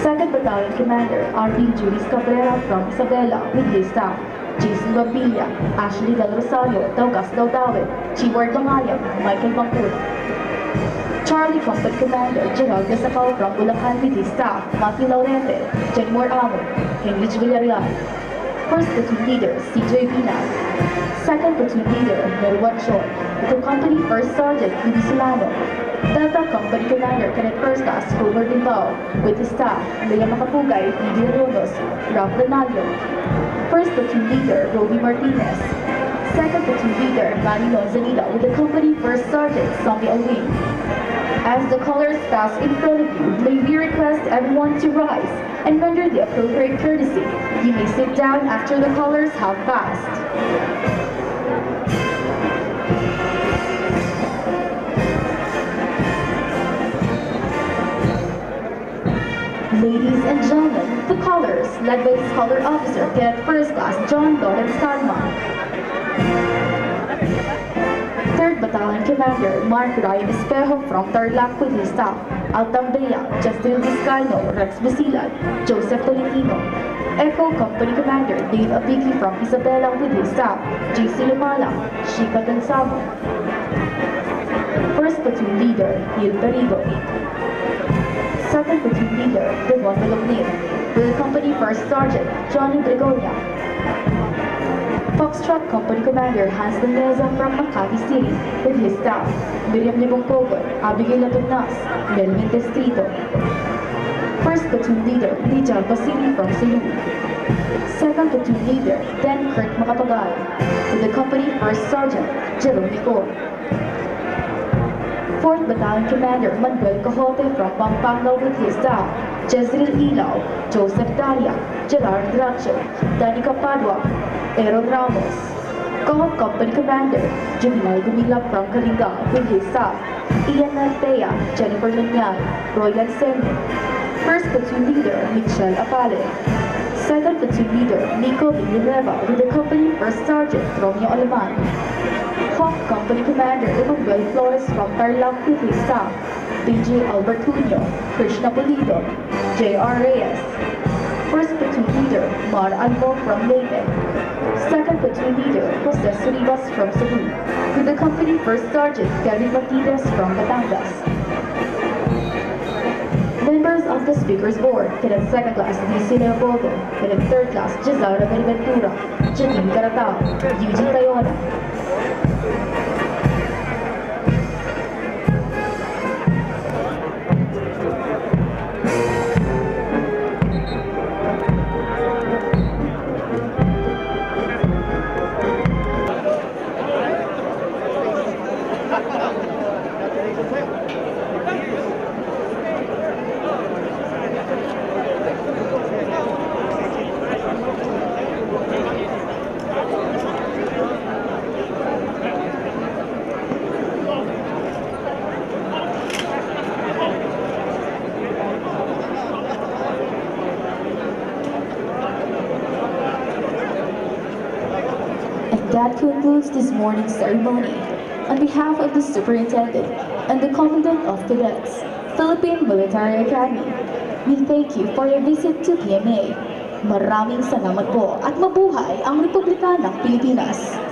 2nd Battalion Commander Arvin Juris Cabrera from Isabela with his staff, Jason Gambilla, Ashley Del Rosario, Daugas Daudawin, Chiward Bangayan, Michael Bangkut. Charlie Company Commander Gerald Desacao from Bulacan with his staff, Matthew Laurente, Jenmore Amo, Heinrich Villarreal. First Platoon Leader, CJ Binag. Second Platoon Leader, Merwan Chon, with the company First Sergeant Luis Solano. Delta Company Commander Cadet First Class Homer Bilbao, with his staff, Lea Macapugay, Lidia Ronos, Ralph Donaldo. First Platoon Leader, Roby Martinez. Second Platoon Leader, Manny Lonzanita, with the company First Sergeant Sammy Alwin. As the colors pass in front of you, may we request everyone to rise and render the appropriate courtesy. You may sit down after the colors have passed. Ladies and gentlemen, the colors, led by the Scholar Officer, Cadet First Class John Lawrence Calma. 3rd Battalion Commander Mark Ryan Espejo from Tarlac with his staff, Altambea, Justin Vizcaino, Rex Basilan, Joseph Tolentino. Echo Company Commander Dave Abiki from Isabela with his staff, JC Lumala, Shika Tansamo. 1st Platoon Leader Gil Perigo. 2nd Platoon Leader Devon Melognin, with the company First Sergeant Johnny Gregoria. Foxtrot Company Commander Hans Daneza from Makati City with his staff, Miriam Libongkogon, Abigail Latugnas, Melvin Destrito. 1st Platoon Leader Lijan Basili from Cebu. 2nd Platoon Leader Dan Kurt Macapagal, with the company First Sergeant Jerome Nicol. 4th Battalion Commander Manuel Cajote from Pampanga with his staff, Jezreel Ilaw, Joseph Daria, Gerard Gracio, Danica Padua, Aaron Ramos. Co-op Company Commander Juvenal Gumila from Kalinga with his staff, Ian Altea, Jennifer Lunyal, Roy Lanseno. 1st Platoon Leader Michelle Apale. 2nd Platoon Leader Nico Villanueva with the company First Sergeant Romeo Alaman. Hawk Company Commander Emmanuel Flores from Tarlac with his staff, PJ Albert Junio, Krishna Pulido, J.R. Reyes. 1st Platoon Leader Mar Albo from Leyte. 2nd Platoon Leader Jose Suribas from Cebu, with the company First Sergeant Kevin Martinez from Batangas. Members of the Speaker's Board, Cadet 2nd Class DC Leopoldo, Cadet 3rd Class Jezara Benventura, Janine Caratao, Eugene Tayola. That concludes this morning's ceremony. On behalf of the Superintendent and the Commandant of Cadets, Philippine Military Academy, we thank you for your visit to PMA. Maraming salamat po at mabuhay ang Republika ng Pilipinas!